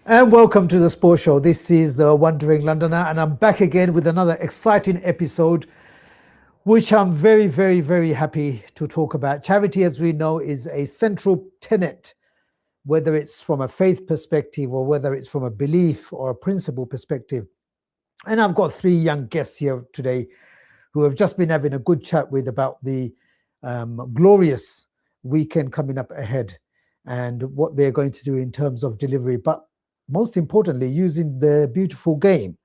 And welcome to the Sports Show. This is the Wandering Londoner, and I'm back again with another exciting episode, which I'm very, very, very happy to talk about. Charity, as we know, is a central tenet, whether it's from a faith perspective or whether it's from a belief or a principle perspective. And I've got three young guests here today who have just been having a good chat with about the glorious weekend coming up ahead and what they're going to do in terms of delivery. But most importantly, using the beautiful game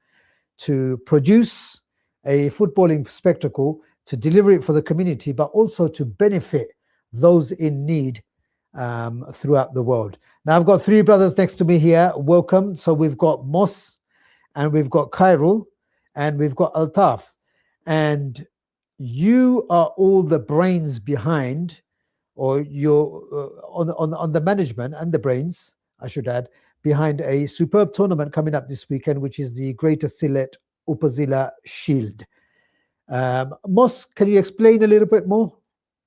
to produce a footballing spectacle, to deliver it for the community, but also to benefit those in need throughout the world. Now, I've got three brothers next to me here. Welcome. So we've got Moss, and we've got Khairul, and we've got Altaf. And you are all the brains behind, or you're on the management and the brains, I should add, behind a superb tournament coming up this weekend, which is the Greater Sylhet Upazila Shield. Moss, can you explain a little bit more?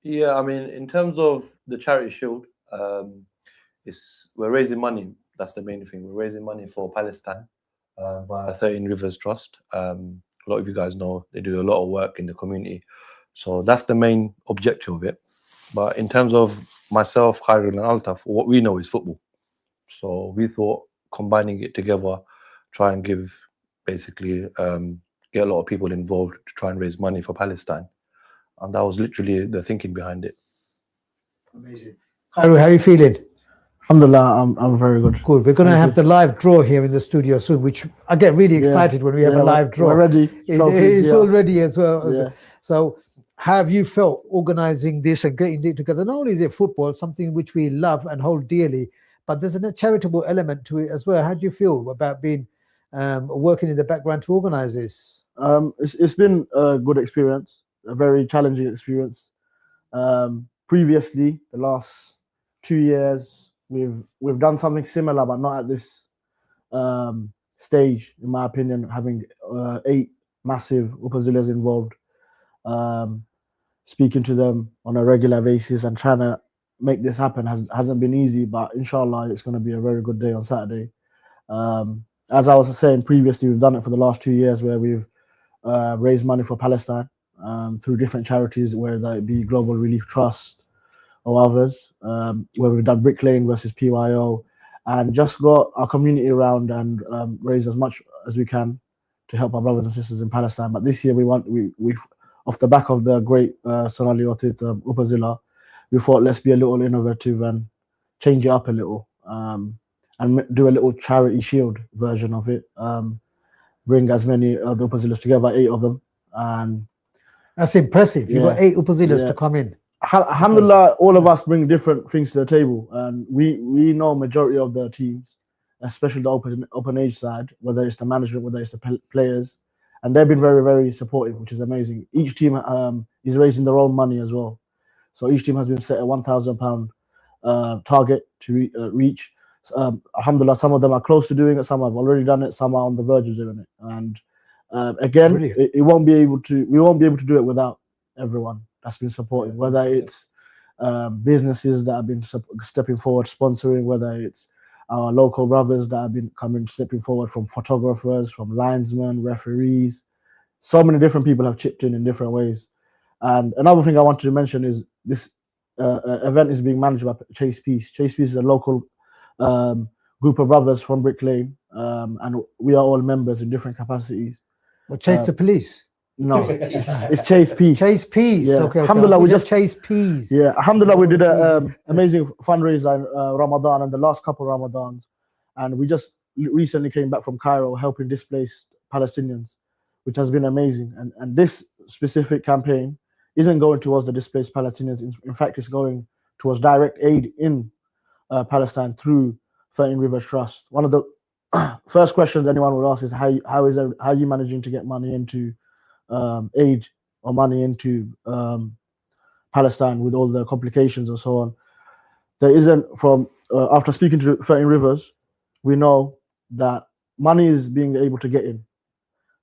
Yeah, I mean, in terms of the charity shield, we're raising money. That's the main thing. We're raising money for Palestine via 13 Rivers Trust. A lot of you guys know they do a lot of work in the community. So that's the main objective of it. But in terms of myself, Khairul and Altaf, what we know is football. So we thought combining it together, try and get a lot of people involved to try and raise money for Palestine. And that was literally the thinking behind it. Amazing. Khairul, how are you feeling? Alhamdulillah, I'm very good. Good. We're going to have the live draw here in the studio soon, which I get really excited when we have a live draw. We're ready. It's all ready as well. Yeah. So how have you felt organizing this and getting it together? Not only is it football, something which we love and hold dearly, but there's a charitable element to it as well. How do you feel about being working in the background to organize this? It's been a good experience, a very challenging experience. Previously, the last 2 years, we've done something similar, but not at this stage, in my opinion, having 8 massive Upazilas involved, speaking to them on a regular basis and trying to make this happen hasn't been easy, but inshallah it's going to be a very good day on Saturday. As I was saying previously, we've done it for the last 2 years where we've raised money for Palestine through different charities, whether it be Global Relief Trust or others, where we've done Brick Lane versus PYO, and just got our community around and raised as much as we can to help our brothers and sisters in Palestine. But this year we off the back of the great Sylhet Upazila, we thought let's be a little innovative and change it up a little, and do a little charity shield version of it. Bring as many of the Upazilas together, 8 of them, and that's impressive. You've got 8 Upazilas to come in. Alhamdulillah, all of us bring different things to the table, and we know majority of the teams, especially the open age side, whether it's the management, whether it's the players, and they've been very, very supportive, which is amazing. Each team is raising their own money as well. So each team has been set a £1,000 target to reach. Alhamdulillah, some of them are close to doing it, some have already done it, some are on the verge of doing it. And again, we won't be able to do it without everyone that's been supporting, whether it's businesses that have been stepping forward, sponsoring, whether it's our local brothers that have been stepping forward, from photographers, from linesmen, referees. So many different people have chipped in different ways. And another thing I wanted to mention is this event is being managed by Chase Peace. Chase Peace is a local group of brothers from Brick Lane, and we are all members in different capacities. Well, Chase the police? No, it's Chase Peace. Chase Peace. Yeah. Okay. Alhamdulillah, we just Chase Peace. Yeah, alhamdulillah, we did an amazing fundraiser in Ramadan and the last couple of Ramadans, and we just recently came back from Cairo helping displaced Palestinians, which has been amazing. And this specific campaign isn't going towards the displaced Palestinians. In fact, it's going towards direct aid in Palestine through 13 Rivers Trust. One of the first questions anyone would ask is how are you managing to get money into aid or money into Palestine with all the complications and so on. There isn't, from after speaking to 13 Rivers, we know that money is being able to get in.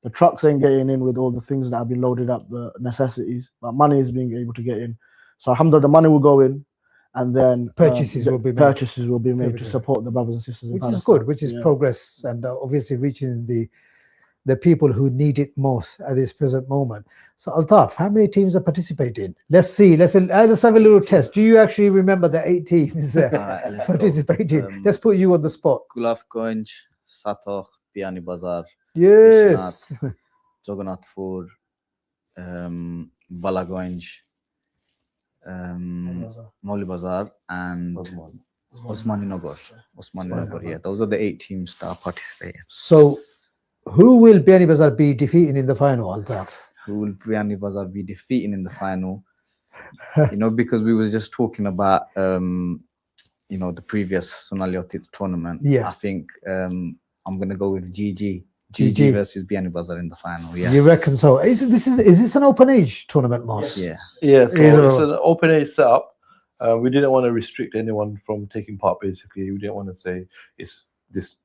The trucks ain't getting in with all the things that have been loaded up, the necessities, but money is being able to get in. So alhamdulillah, the money will go in, and then Purchases will be made. Purchases will be made to Everything. support the brothers and sisters in Which Palestine. is good, which is Yeah. progress, and obviously reaching the people who need it most at this present moment. So Altaf, how many teams are participating? Let's see. Let's have a little test. Do you actually remember the 8 teams let's go. participating? Let's put you on the spot. Gulafganj, Satok, Biani Bazar, Yes. Jagannathpur, Balaganj, Mauli Bazar, and Osmaninagar. Osmaninagar, yeah. Those are the 8 teams that participate. So who will Biani Bazar be defeating in the final, Altaf? Who will Biani Bazar be defeating in the final? Because we was just talking about the previous Sonali tournament. Yeah. I think I'm gonna go with GG GG versus Biani Bazar in the final. Yeah. You reckon so? Is this an open age tournament, Moss? Yeah. Yeah, so You know- it's an open age setup. We didn't want to restrict anyone from taking part. Basically, we didn't want to say it's this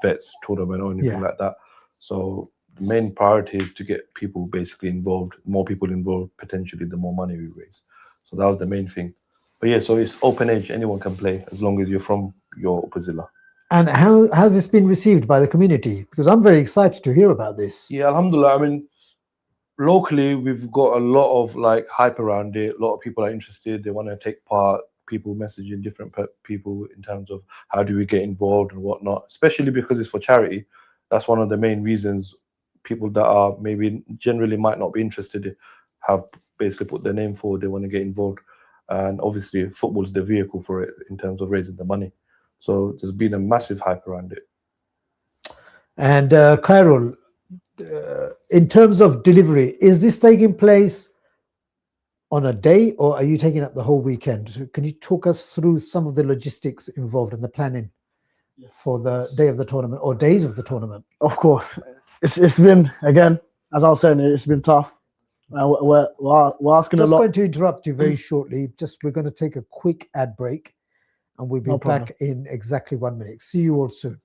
vets tournament or anything Yeah. like that. So the main priority is to get people basically involved. More people involved, potentially, the more money we raise. So that was the main thing. But yeah, so it's open age. Anyone can play as long as you're from your Upazila. And how has this been received by the community? Because I'm very excited to hear about this. Yeah, alhamdulillah. I mean, locally, we've got a lot of hype around it. A lot of people are interested. They want to take part. People messaging different people in terms of how do we get involved and whatnot, especially because it's for charity. That's one of the main reasons people that are maybe generally might not be interested have basically put their name forward. They want to get involved. And obviously, football is the vehicle for it in terms of raising the money. So there's been a massive hype around it. And Khairul, in terms of delivery, is this taking place on a day, or are you taking up the whole weekend? So can you talk us through some of the logistics involved in the planning for the day of the tournament or days of the tournament? Of course, it's been, again, as I was saying, it's been tough. We're asking Just a lot. going to interrupt you very shortly. We're going to take a quick ad break, and we'll be No problem. back in exactly 1 minute. See you all soon.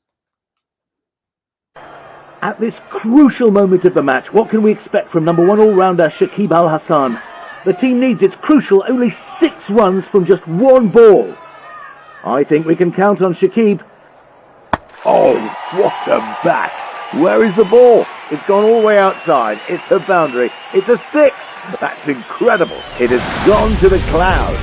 At this crucial moment of the match, what can we expect from number 1 all-rounder Shakib Al Hassan? The team needs its crucial only 6 runs from just 1 ball. I think we can count on Shakib. Oh, what a bat! Where is the ball? It's gone all the way outside. It's a boundary. It's a 6. That's incredible. It has gone to the clouds.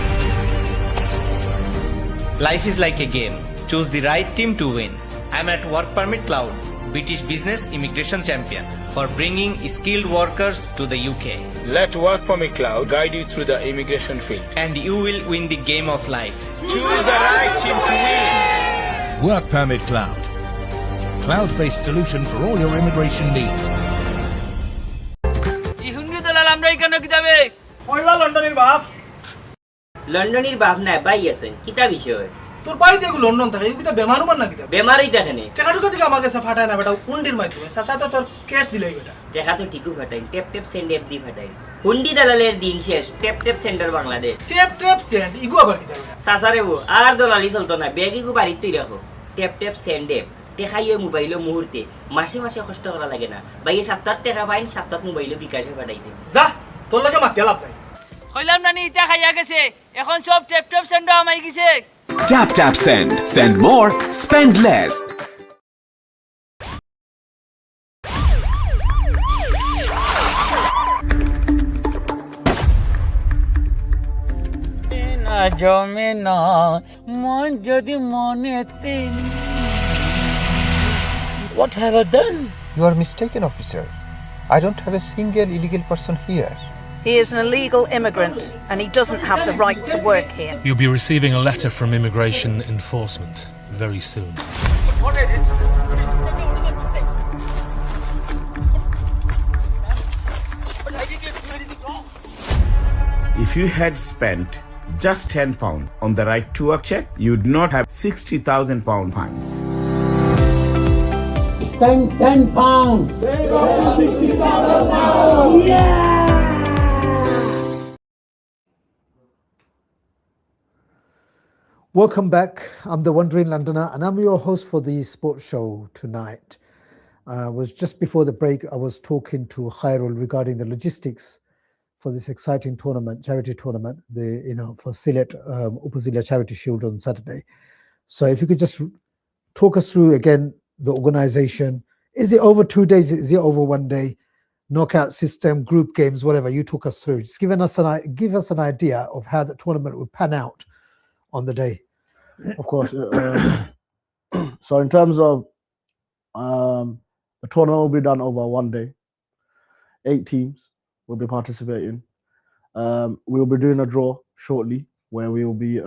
Life is like a game. Choose the right team to win. I'm at Work Permit Cloud, British Business Immigration Champion, for bringing skilled workers to the UK. Let Work Permit Cloud guide you through the immigration field. And you will win the game of life. Choose the right team to win. Work Permit Cloud. Cloud-based solution for all your immigration needs. লন্ডনের বাপ না ভাই আছেন কিতা বিষয় তোর ভাই দেখো লন্ডন থাকে ইউকিটা বেমার উমার না কিতা বেমারই দেখেনি টাকা টুকা দিকে আমার কাছে ফাটায় না বেটা উন্ডির মাধ্যমে সাসা তো তোর ক্যাশ দিলাই বেটা দেখা তো ঠিকই ফাটাই টেপ টেপ সেন্ড এফ দি ফাটাই হুন্ডি দালালের দিন শেষ টেপ টেপ সেন্টার বাংলাদেশ টেপ টেপ সেন্ড ইগু আবার কিতা বেটা সাসারে ও আর দলালি চলতো না ব্যাগ ইগু বাড়িতে তুই রাখো টেপ টেপ সেন্ড এফ টেকাইয়ে মোবাইলে মুহূর্তে মাসে মাসে কষ্ট করা লাগে না ভাই সপ্তাহ টাকা পাইন সপ্তাহ মোবাইলে বিকাশে ফাটাই দে যা তোর লাগে মাতে লাভ নাই কইলাম নানি ইটা খাইয়া গেছে এখন সব টেপ টেপ সেন্ড আমাই গেছে Tap tap send. Send more, spend less. না জমে না মন যদি মনেতে What have I done? You are mistaken, officer. I don't have a single illegal person here. He is an illegal immigrant and he doesn't have the right to work here. You'll be receiving a letter from immigration enforcement very soon. If you had spent just £10 on the right to work check, you'd not have £60,000 fines. Spend 10 pounds. Save £60,000. Yeah! Welcome back. I'm the Wandering Londoner, and I'm your host for the sports show tonight. Was just before the break, I was talking to Khairul regarding the logistics for this exciting tournament, charity tournament, for Sylhet Upazila Charity Shield on Saturday. So if you could just talk us through again the organization. Is it over 2 days? Is it over 1 day? Knockout system, group games, whatever. You talk us through. Just give us an idea of how the tournament would pan out on the day. Of course. So in terms of the tournament will be done over 1 day. 8 teams will be participating. We'll be doing a draw shortly where we will be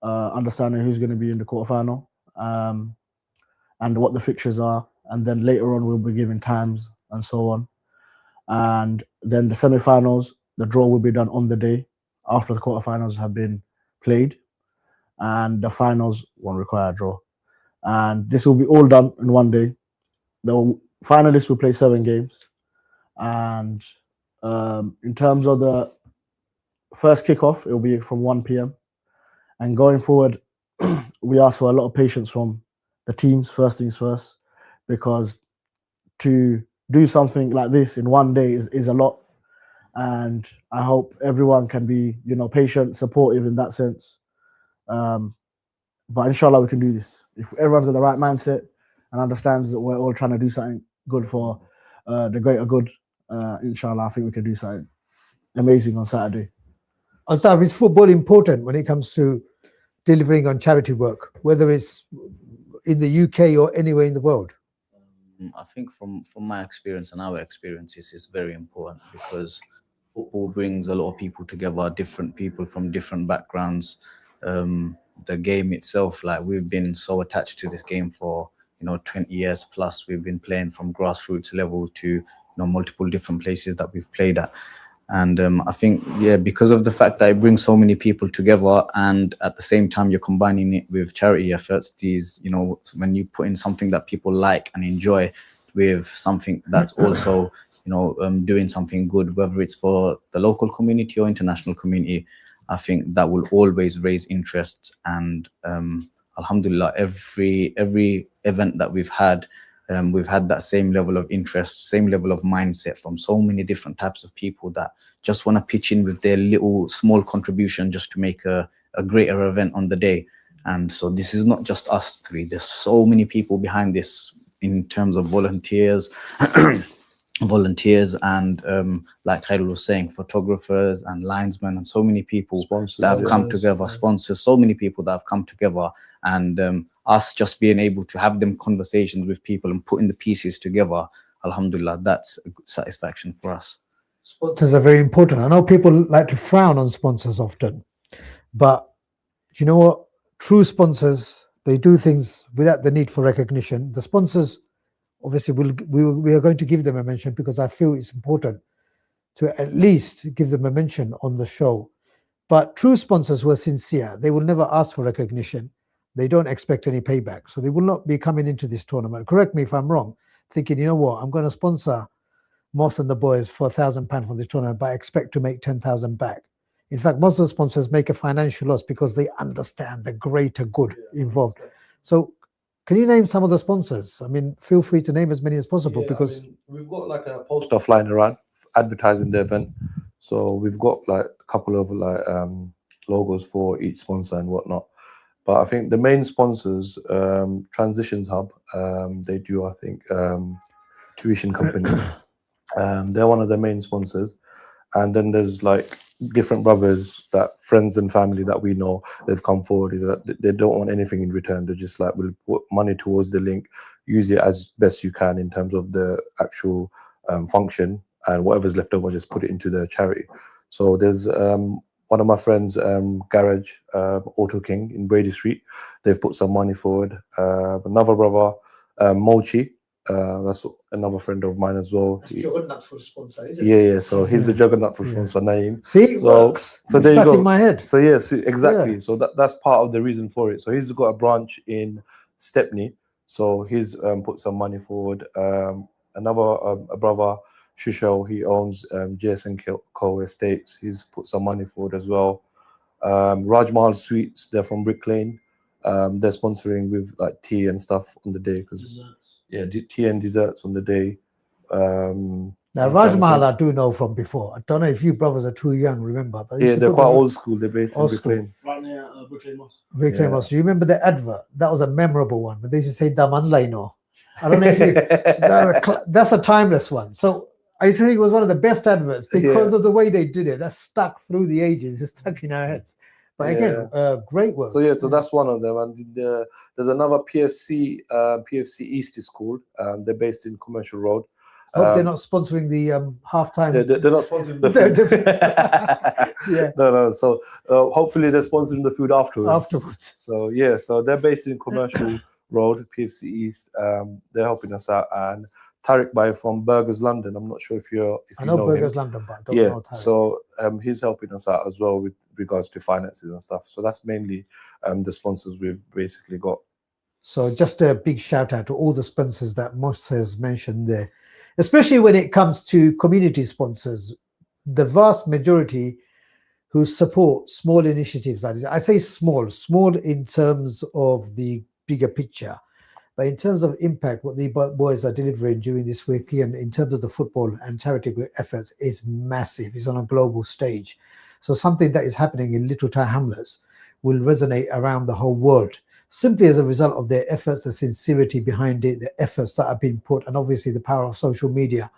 understanding who's going to be in the quarterfinal and what the fixtures are. And then later on, we'll be giving times and so on. And then the semi-finals, the draw will be done on the day after the quarterfinals have been played. And the finals won't require a draw. And this will be all done in 1 day. The finalists will play 7 games. And in terms of the first kickoff, it will be from 1 p.m. And going forward, we ask for a lot of patience from the teams, first things first, because to do something like this in 1 day is a lot. And I hope everyone can be, patient, supportive in that sense. But inshallah, we can do this. If everyone's got the right mindset and understands that we're all trying to do something good for the greater good, inshallah, I think we can do something amazing on Saturday. Altaf, is football important when it comes to delivering on charity work, whether it's in the UK or anywhere in the world? I think from my experience and our experiences, it's very important because football brings a lot of people together, different people from different backgrounds. The game itself, like we've been so attached to this game for 20 years plus. We've been playing from grassroots level to multiple different places that we've played at. And I think, because of the fact that it brings so many people together, and at the same time you're combining it with charity efforts, these, when you put in something that people like and enjoy with something that's also, doing something good, whether it's for the local community or international community, I think that will always raise interest. And alhamdulillah, every event that we've had that same level of interest, same level of mindset from so many different types of people that just want to pitch in with their little small contribution just to make a greater event on the day. And so this is not just us three. There's so many people behind this in terms of volunteers, and like Khairul was saying, photographers and linesmen and so many people that have come together, sponsors, so many people that have come together, and us just being able to have them conversations with people and putting the pieces together, alhamdulillah, that's a good satisfaction for us. Sponsors are very important. I know people like to frown on sponsors often, but you know what? True sponsors, they do things without the need for recognition. The sponsors, obviously, we are going to give them a mention because I feel it's important to at least give them a mention on the show. But true sponsors who are sincere, they will never ask for recognition. They don't expect any payback. So they will not be coming into this tournament, correct me if I'm wrong, thinking, you know what, I'm going to sponsor Moss and the boys for £1,000 for this tournament, but I expect to make 10,000 back. In fact, most of the sponsors make a financial loss because they understand the greater good involved. So can you name some of the sponsors? I mean, feel free to name as many as possible, because we've got like a poster flying around advertising the event. So we've got like a couple of logos for each sponsor and whatnot. But I think the main sponsors, Transitions Hub, they do, I think, tuition company. They're one of the main sponsors. And then there's like different brothers, that friends and family that we know, they've come forward. They don't want anything in return. They're just like, we'll put money towards the link, use it as best you can in terms of the actual function, and whatever's left over, just put it into the charity. So there's one of my friends, Garage, Auto King in Brady Street. They've put some money forward. Another brother, Mochi, that's another friend of mine as well. Juggernaut for sponsor, isn't it? Yeah. So he's the Juggernaut for sponsor, Naeem. See, so there you go. In my head. So yes, exactly. Yeah. So that's part of the reason for it. So he's got a branch in Stepney. So he's put some money forward. Another a brother, Shushel, he owns JSN Co Estates. He's put some money forward as well. Raj Mahal Sweets, they're from Brick Lane. They're sponsoring with like tea and stuff on the day, because tea and desserts on the day. Now, Raj Mahal I do know from before. I don't know if you brothers are too young, remember? But Yeah, they're quite old school. They're based in Brooklyn. Right near Brooklyn Mosque. Brooklyn Mosque. You remember the advert? That was a memorable one. But they used to say Damanlaino. I don't know if you... that's a timeless one. So I used to think it was one of the best adverts because of the way they did it. That's stuck through the ages. It's stuck in our heads. But again, great work. So so that's one of them. And there's another PFC East is called. They're based in Commercial Road. Hope they're not sponsoring the halftime. They're not sponsoring the food. No. So hopefully they're sponsoring the food afterwards. So so they're based in Commercial Road, PFC East. They're helping us out. And Tariq Bhai from Burgers London. I'm not sure if you know Burgers him. London, but I don't know Tariq. So he's helping us out as well with regards to finances and stuff. So that's mainly the sponsors we've basically got. So just a big shout out to all the sponsors that Moss has mentioned there, especially when it comes to community sponsors. The vast majority who support small initiatives. That is, I say small in terms of the bigger picture. But in terms of impact, what the boys are delivering during this weekend in terms of the football and charitable efforts is massive. It's on a global stage. So something that is happening in little town hamlets will resonate around the whole world, simply as a result of their efforts, the sincerity behind it, the efforts that have been put, and obviously the power of social media.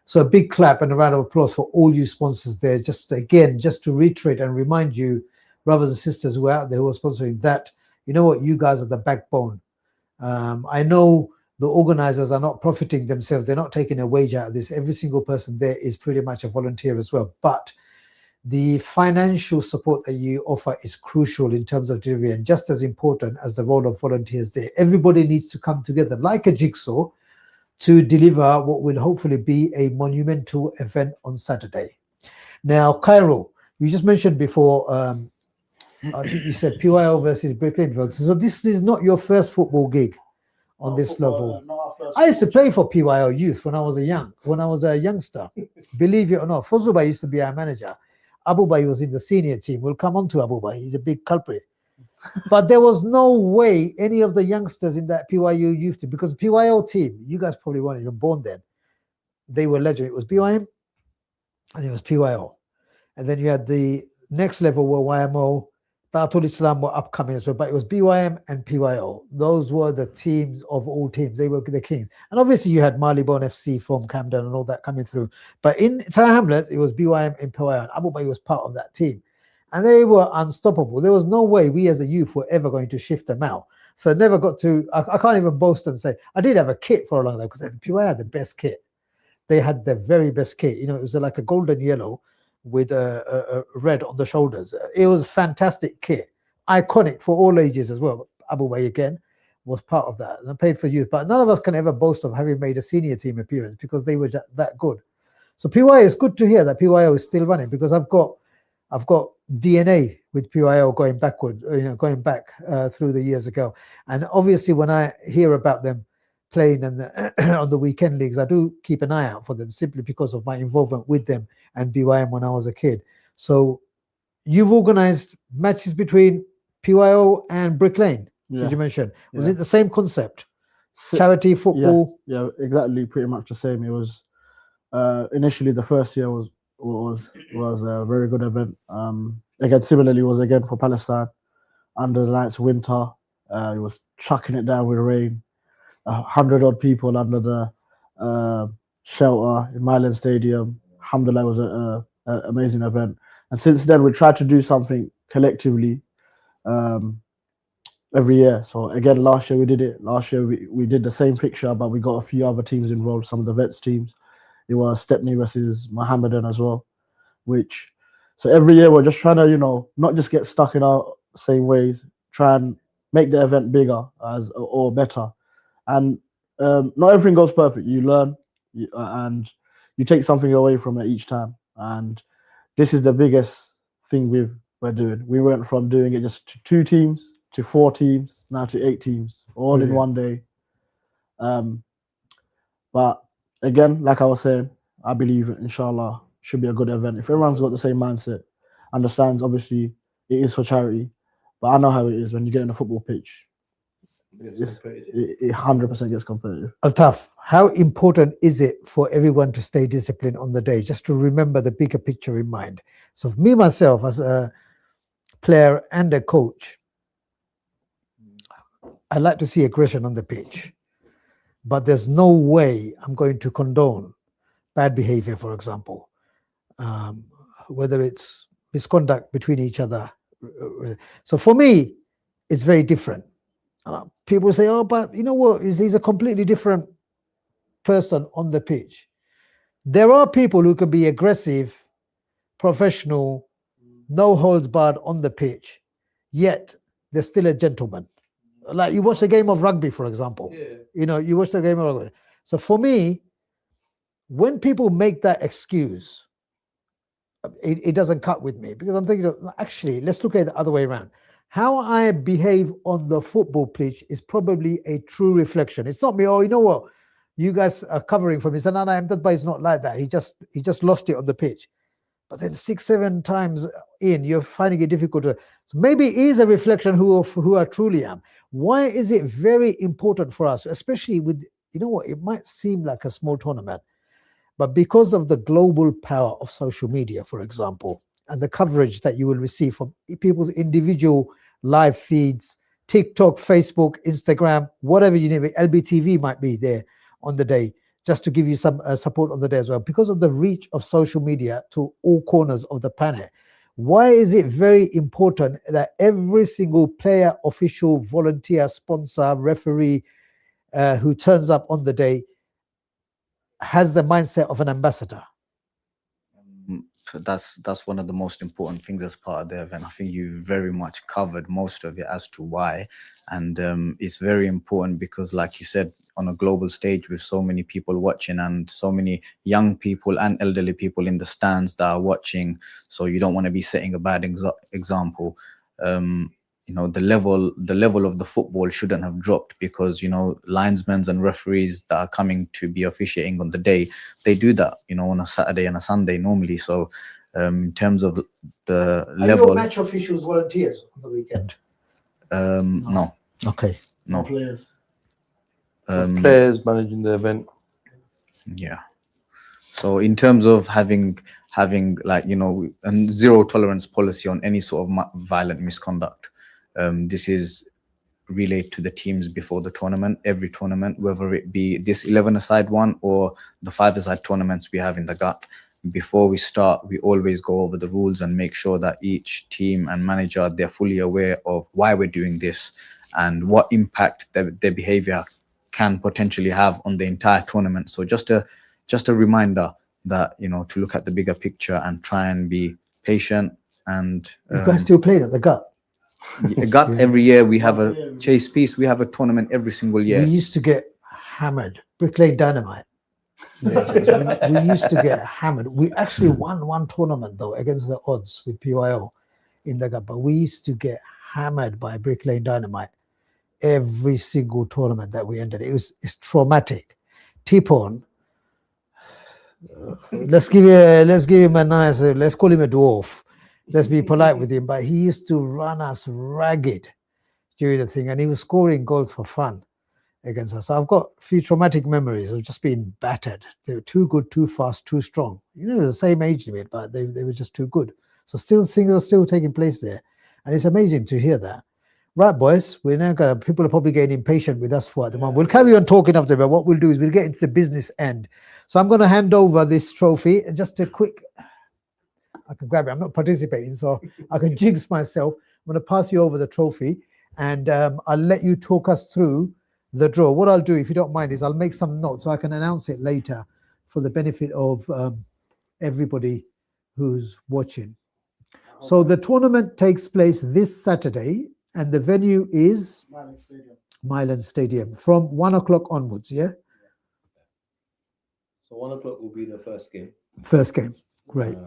So a big clap and a round of applause for all you sponsors there. Just to reiterate and remind you, brothers and sisters who are out there who are sponsoring that, you know what, you guys are the backbone. I know the organizers are not profiting themselves. They're not taking a wage out of this. Every single person there is pretty much a volunteer as well. But the financial support that you offer is crucial in terms of delivery and just as important as the role of volunteers there. Everybody needs to come together like a jigsaw to deliver what will hopefully be a monumental event on Saturday. Now, Khairul, you just mentioned before, I think you said PYO versus Brooklyn. So this is not your first football gig on this level. I used to play for PYO Youth when I was a youngster. Believe it or not, Fazlul Bhai used to be our manager. Abu Bhai was in the senior team. We'll come on to Abu Bhai. He's a big culprit. But there was no way any of the youngsters in that PYO Youth team, because the PYO team, you guys probably weren't even born then. They were legendary. It was BYM and it was PYO. And then you had the next level were YMO, Tatul Islam were upcoming as well, but it was BYM and PYO. Those were the teams of all teams. They were the kings. And obviously you had Marylebone FC from Camden and all that coming through. But in Tower Hamlets, it was BYM and PYO. And Abu Bhai was part of that team. And they were unstoppable. There was no way we as a youth were ever going to shift them out. So I never got to, I can't even boast and say, I did have a kit for a long time because PYO had the best kit. They had the very best kit. You know, it was like a golden yellow with a red on the shoulders. It was a fantastic kit, iconic for all ages as well. Abu Bhai again was part of that. And I played for youth, but none of us can ever boast of having made a senior team appearance because they were that good. So PYO, is good to hear that PYO is still running because I've got DNA with PYO going backward, going back through the years ago. And obviously when I hear about them playing on the weekend leagues, I do keep an eye out for them simply because of my involvement with them and BYM when I was a kid. So you've organized matches between PYO and Brick Lane, did you mention? Was it the same concept? Charity football? Yeah, exactly, pretty much the same. It was initially the first year was a very good event. Again, similarly, was again for Palestine under the nights of winter. It was chucking it down with rain. 100-odd people under the shelter in Milan Stadium. Alhamdulillah, it was an amazing event. And since then, we tried to do something collectively every year. So again, last year we did it. Last year we did the same fixture, but we got a few other teams involved, some of the vets teams. It was Stepney versus Mohammedan as well. So every year we're just trying to, not just get stuck in our same ways, try and make the event bigger or better. And not everything goes perfect. You learn and you take something away from it each time. And this is the biggest thing we're doing. We went from doing it just to 2 teams, to 4 teams, now to 8 teams, all in one day. But again, like I was saying, I believe, inshallah, should be a good event. If everyone's got the same mindset, understands, obviously, it is for charity. But I know how it is when you get in a football pitch. it 100% gets competitive. Altaf, how important is it for everyone to stay disciplined on the day, just to remember the bigger picture in mind? So me, myself, as a player and a coach, I like to see aggression on the pitch, but there's no way I'm going to condone bad behavior, for example, whether it's misconduct between each other. So for me, it's very different. People say, oh, but you know what? He's a completely different person on the pitch. There are people who can be aggressive, professional, no holds barred on the pitch, yet they're still a gentleman. Like you watch a game of rugby, for example. You know, you watch the game of rugby. So for me, when people make that excuse, it doesn't cut with me, because I'm thinking, actually, let's look at it the other way around. How I behave on the football pitch is probably a true reflection. It's not me, oh, you know what? You guys are covering for me. So no, Emdad is not like that. He just lost it on the pitch. But then 6-7 times in, you're finding it difficult to. So maybe it is a reflection who I truly am. Why is it very important for us, especially with, you know what, it might seem like a small tournament, but because of the global power of social media, for example, and the coverage that you will receive from people's individual live feeds, TikTok, Facebook, Instagram, whatever you name it, LBTV might be there on the day, just to give you some support on the day as well. Because of the reach of social media to all corners of the planet, why is it very important that every single player, official, volunteer, sponsor, referee who turns up on the day has the mindset of an ambassador? That's one of the most important things as part of the event. I think you very much covered most of it as to why, and it's very important because, like you said, on a global stage with so many people watching and so many young people and elderly people in the stands that are watching, so you don't want to be setting a bad example. You know, the level of the football shouldn't have dropped, because, you know, linesmen and referees that are coming to be officiating on the day, they do that, you know, on a Saturday and a Sunday normally. So in terms of the level, your match officials volunteers on the weekend? No. Okay. No. Players. Players managing the event. Yeah. So in terms of having like, you know, a zero tolerance policy on any sort of violent misconduct, this is relayed to the teams before the tournament, every tournament, whether it be this 11-a-side one or the 5-a-side tournaments we have in the GUT. Before we start, we always go over the rules and make sure that each team and manager, they're fully aware of why we're doing this and what impact their behavior can potentially have on the entire tournament. So just a reminder that, you know, to look at the bigger picture and try and be patient. And you guys still playing at the GUT? GUT every year we have a chase piece. We have a tournament every single year. We used to get hammered. Brick Lane Dynamite. we used to get hammered. We actually won one tournament though against the odds with PYO in the GUT, but we used to get hammered by Brick Lane Dynamite every single tournament that we entered. It's traumatic. T-Pon, let's give him a nice, let's call him a dwarf. Let's be polite with him, but he used to run us ragged during the thing, and he was scoring goals for fun against us. So I've got a few traumatic memories of just being battered. They were too good, too fast, too strong. You know, the same age limit, but they were just too good. So things are still taking place there, and it's amazing to hear that. Right, boys, we're now going. People are probably getting impatient with us for at the moment. We'll carry on talking after, but what we'll do is we'll get into the business end. So I'm going to hand over this trophy, and just a quick. I can grab it. I'm not participating, so I can jinx myself. I'm going to pass you over the trophy, and I'll let you talk us through the draw. What I'll do, if you don't mind, is I'll make some notes so I can announce it later for the benefit of everybody who's watching. So the tournament takes place this Saturday, and the venue is Milan Stadium from 1 o'clock onwards. Yeah. So 1 o'clock will be the first game. First game, great.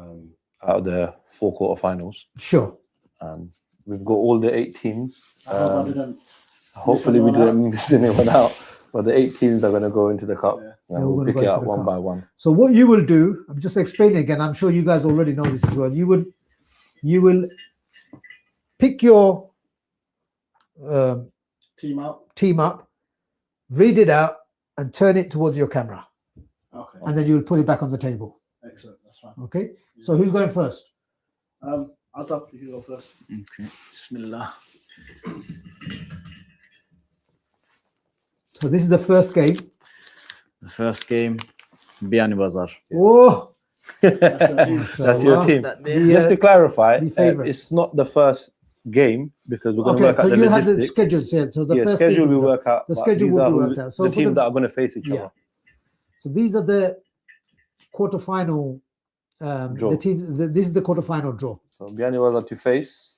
Out of the 4 quarterfinals. Sure. We've got all the 8 teams. Hopefully we didn't miss anyone out. But the 8 teams are going to go into the cup. And we'll pick it out one by one. So what you will do, I'm just explaining again. I'm sure you guys already know this as well. You will pick your Team up. Read it out and turn it towards your camera. Okay. And then you'll put it back on the table. Excellent. That's fine. Okay. So who's going first? Altaf, you can go first. Okay. Bismillah. So this is the first game. The first game, Biani Bazar. Oh, That's your team. Just to clarify, it's not the first game because we're going to work out so the you have the logistics. schedules here. So the first schedule we work out. The schedule will be worked out. So the teams that are going to face each other. So these are the quarterfinal. Draw. The team. This is the quarterfinal draw. So Biani Bazar to face.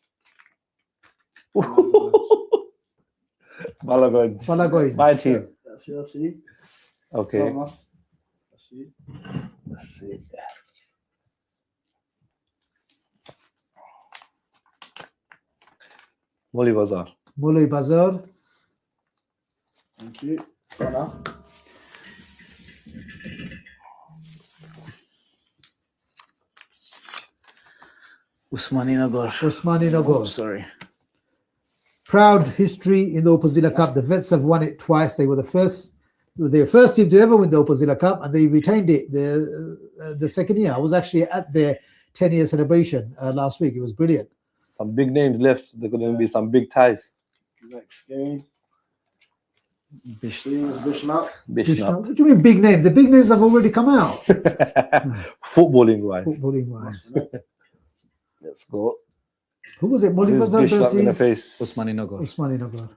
Balagoy. My team. That's your team. Okay. Thomas. Let's see. Molly Bazar. Molly Bazar. Thank you. Rana. Usmani Nagar. Sorry. Proud history in the Upazila Cup. The Vets have won it twice. They were the first team to ever win the Upazila Cup, and they retained it the second year. I was actually at their 10-year celebration last week. It was brilliant. Some big names left. There are going to be some big ties. Next game. Bishnat. What do you mean big names? The big names have already come out. Footballing wise. Let's go. Who was it? Molly Bazar versus Usmani Nagar.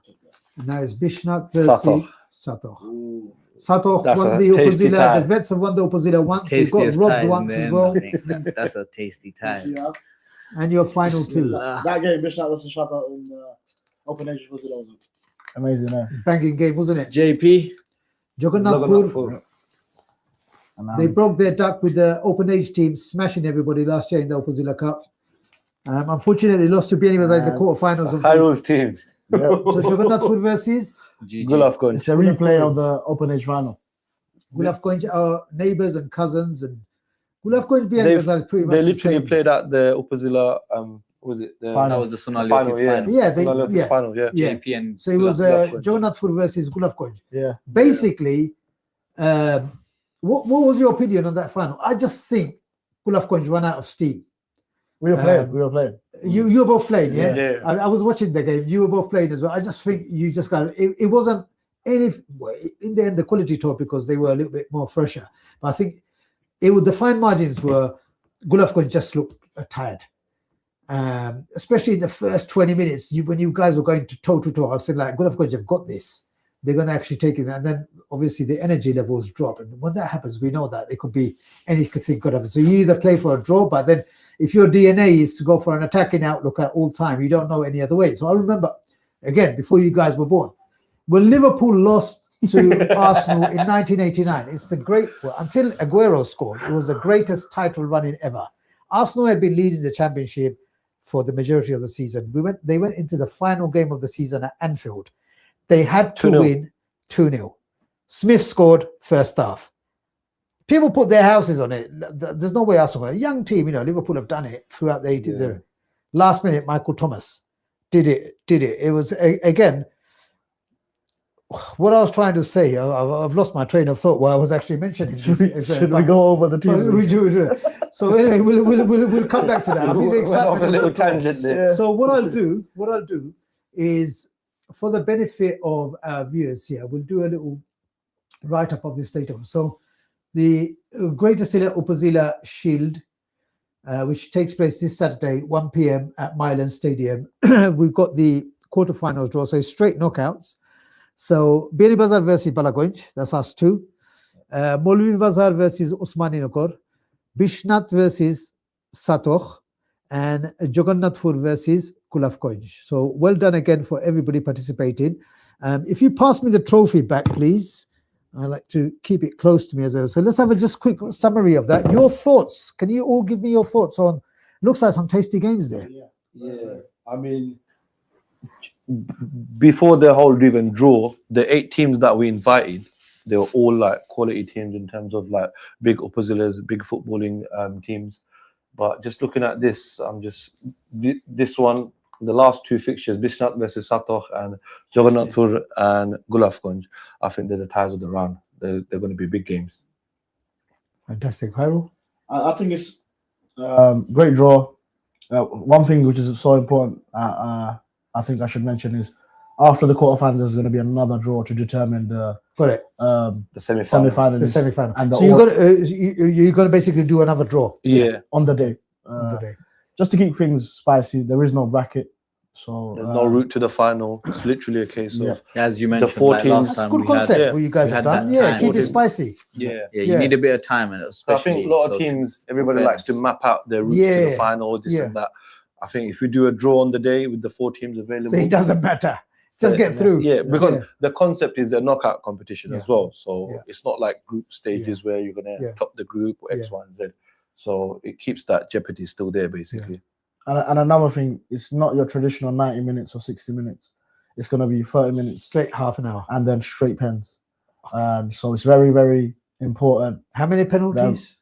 And now it's Bishnat versus Satoh. Satoh won the Upazila. Tie. The Vets have won the Upazila once. They got robbed once as well. That's a tasty tie. And your final two. That game, Bishnat versus Shatto in Open Age was amazing. Banging game, wasn't it? JP. Jagannathpur. They broke their duck with the Open Age team, smashing everybody last year in the Upazila Cup. Unfortunately, lost to Biani Bazar in the quarterfinals of Khairul's team. So Jagannathpur versus Gulafganj. It's a replay of the Open Age final. Gulafganj are neighbours and cousins, and Gulafganj Biani Bazar is pretty much They the literally same. played at the Upazila. Was it the That was the Sonali final? Yeah, final. Yeah. JP and So it was Jagannathpur versus Gulafganj. Yeah. Basically, what was your opinion on that final? I just think Gulafganj ran out of steam. We were playing. You were both playing, yeah? Yeah. I was watching the game. You were both playing as well. I just think you just got it wasn't any. Well, in the end, the quality told because they were a little bit more fresher. But I think the fine margins were Gulafganj just looked tired. Especially in the first 20 minutes, when you guys were going to toe to toe, I said like Gulafganj have got this. They're going to actually take it, and then obviously the energy levels drop. And when that happens, we know that it could be anything could happen. So you either play for a draw, but then if your DNA is to go for an attacking outlook at all time, you don't know any other way. So I remember again before you guys were born, when Liverpool lost to Arsenal in 1989, it's the until Aguero scored, it was the greatest title running ever. Arsenal had been leading the championship for the majority of the season. They went into the final game of the season at Anfield. They had to win 2-0. Smith scored first half. People put their houses on it. There's no way Arsenal. A young team, Liverpool have done it throughout the 80s. Yeah. Last minute, Michael Thomas did it. It was, again, what I was trying to say, I've lost my train of thought while I was actually mentioning this. Should we go over the teams? So anyway, we'll come back to that. I think the excitement a little tangent there. So what I'll do is, for the benefit of our viewers here, we'll do a little write-up of this later. So the Greater Sylhet Upazila Shield, which takes place this Saturday, 1 p.m. at Milan Stadium. We've got the quarterfinals draw, so it's straight knockouts. So Biani Bazar versus Balagoinj, that's us two. Molvi Bazar versus Usmani Nagar. Bishnat versus Satoh. And Jagannathpur versus Gulafganj. So well done again for everybody participating. If you pass me the trophy back, please. I like to keep it close to me as well. So let's have a just quick summary of that. Your thoughts. Can you all give me your thoughts on? Looks like some tasty games there. Yeah. I mean, before the whole even draw, the 8 teams that we invited, they were all like quality teams in terms of like big Upazilas, big footballing teams. But just looking at this, this one the last two fixtures, Bishnat versus Satoh and Jagannathpur and Gulafganj, I think they're the ties of the round. They're going to be big games. Fantastic. Khairul? I think it's great draw. One thing which is so important, I think I should mention is after the quarterfinals, there's going to be another draw to determine the semi-final. The semi-final. And So you're going to basically do another draw. On the day. Just to keep things spicy. There is no bracket, so there's no route to the final. It's literally a case of as you mentioned, the 4 teams. That's a good concept what you guys have done. Yeah, keep it spicy. You need a bit of time, and especially I think a lot of teams, everybody likes to map out their route to the final, this and that. I think if you do a draw on the day with the 4 teams available, so it doesn't matter. Just get through. Yeah, because the concept is a knockout competition as well. So it's not like group stages where you're going to top the group or X, Y, and Z. So it keeps that jeopardy still there, basically. And another thing, it's not your traditional 90 minutes or 60 minutes. It's going to be 30 minutes. Straight half an hour. And then straight pens. So it's very, very important. How many penalties?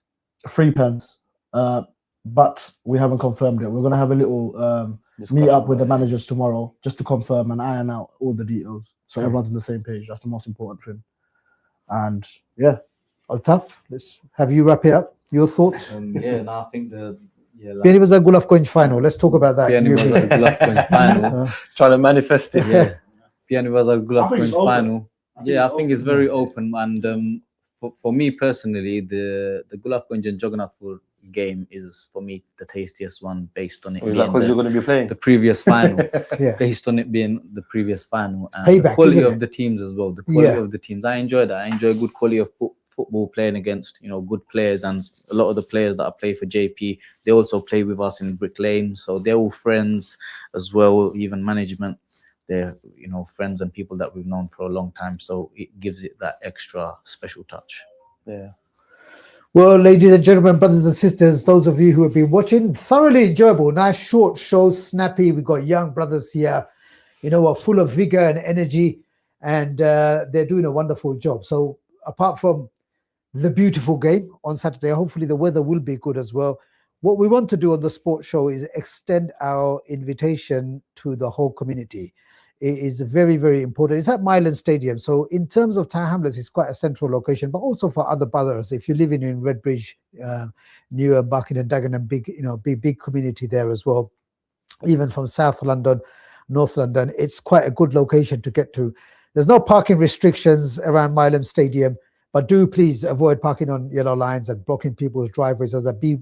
3 pens. But we haven't confirmed it. We're going to have a little meet up with the managers tomorrow just to confirm and iron out all the details. So everyone's on the same page. That's the most important thing. And Altaf, let's have you wrap it up. Your thoughts? I think the Piani was a Gulafganj final. Let's talk about that. Piani was a Gulafganj final. Trying to manifest it. Piani was a Gulafganj final. I think it's very open. And for me personally, the Gulafganj and Jagannathpur game is for me the tastiest one based on it being because you're going to be playing the previous final. Based on it being the previous final and Payback, the quality of the teams as well. The quality of the teams. I enjoy that. I enjoy good quality of football playing against good players, and a lot of the players that I play for JP, they also play with us in Brick Lane, so they're all friends as well. Even management, they're friends and people that we've known for a long time, so it gives it that extra special touch. Well, ladies and gentlemen, brothers and sisters, those of you who have been watching, thoroughly enjoyable, nice short show, snappy. We've got young brothers here, full of vigor and energy, and they're doing a wonderful job. So apart from the beautiful game on Saturday, hopefully the weather will be good as well. What we want to do on the sports show is extend our invitation to the whole community. It is very, very important. It's at Mylan Stadium. So in terms of Tower Hamlets, it's quite a central location, but also for other brothers. If you're living in Redbridge, Newham, Buckingham, Dagenham, big community there as well. Even from South London, North London, it's quite a good location to get to. There's no parking restrictions around Mylan Stadium, but do please avoid parking on yellow lines and blocking people's driveways. As be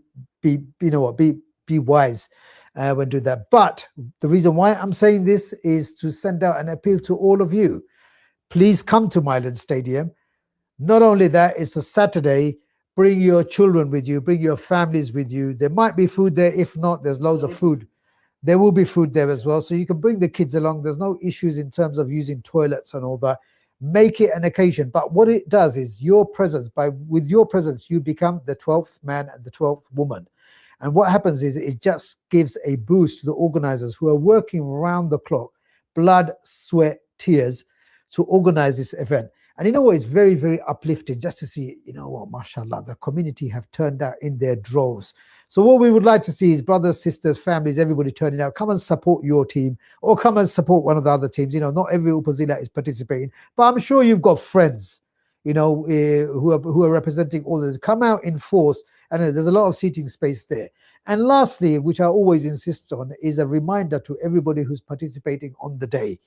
wise when do that. But the reason why I'm saying this is to send out an appeal to all of you. Please come to Mylan Stadium. Not only that, it's a Saturday. Bring your children with you. Bring your families with you. There might be food there. If not, there's loads of food. There will be food there as well. So you can bring the kids along. There's no issues in terms of using toilets and all that. Make it an occasion. But what it does is your presence. With your presence, you become the 12th man and the 12th woman. And what happens is it just gives a boost to the organizers who are working round the clock, blood, sweat, tears, to organize this event. And it's very, very uplifting just to see, mashallah, the community have turned out in their droves. So what we would like to see is brothers, sisters, families, everybody turning out. Come and support your team or come and support one of the other teams. Not every Upazila is participating, but I'm sure you've got friends, who are representing all this. Come out in force. And there's a lot of seating space there. And lastly, which I always insist on, is a reminder to everybody who's participating on the day.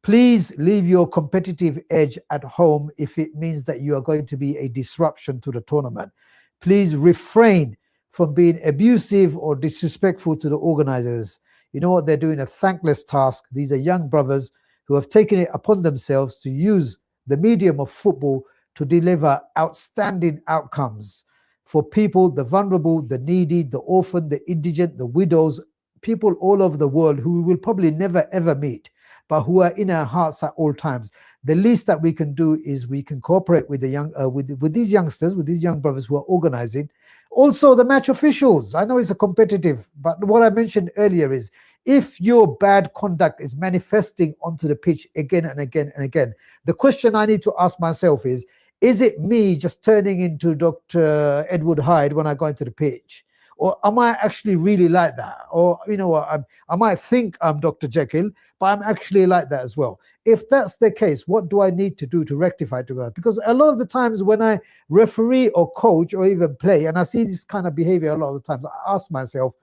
Please leave your competitive edge at home if it means that you are going to be a disruption to the tournament. Please refrain from being abusive or disrespectful to the organizers. You know what? They're doing a thankless task. These are young brothers who have taken it upon themselves to use the medium of football to deliver outstanding outcomes for people, the vulnerable, the needy, the orphan, the indigent, the widows, people all over the world who we will probably never ever meet, but who are in our hearts at all times. The least that we can do is we can cooperate with the young, with these youngsters, with these young brothers who are organizing. Also, the match officials. I know it's a competitive, but what I mentioned earlier is if your bad conduct is manifesting onto the pitch again and again and again, the question I need to ask myself is it me just turning into Dr. Edward Hyde when I go into the pitch? Or am I actually really like that? Or, you know what, I might think I'm Dr. Jekyll, but I'm actually like that as well. If that's the case, what do I need to do to rectify that? Because a lot of the times when I referee or coach or even play, and I see this kind of behavior a lot of the times, I ask myself,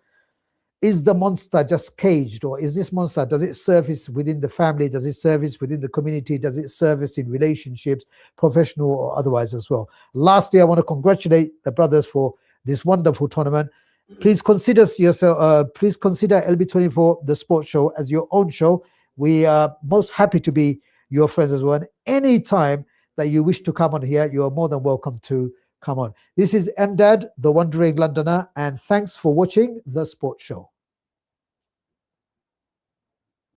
is the monster just caged, or is this monster, does it surface within the family? Does it surface within the community? Does it surface in relationships, professional or otherwise as well? Lastly, I want to congratulate the brothers for this wonderful tournament. Please consider please consider LB24, the sports show, as your own show. We are most happy to be your friends as well. And any time that you wish to come on here, you are more than welcome to come on. This is Emdad, the Wandering Londoner, and thanks for watching the sports show.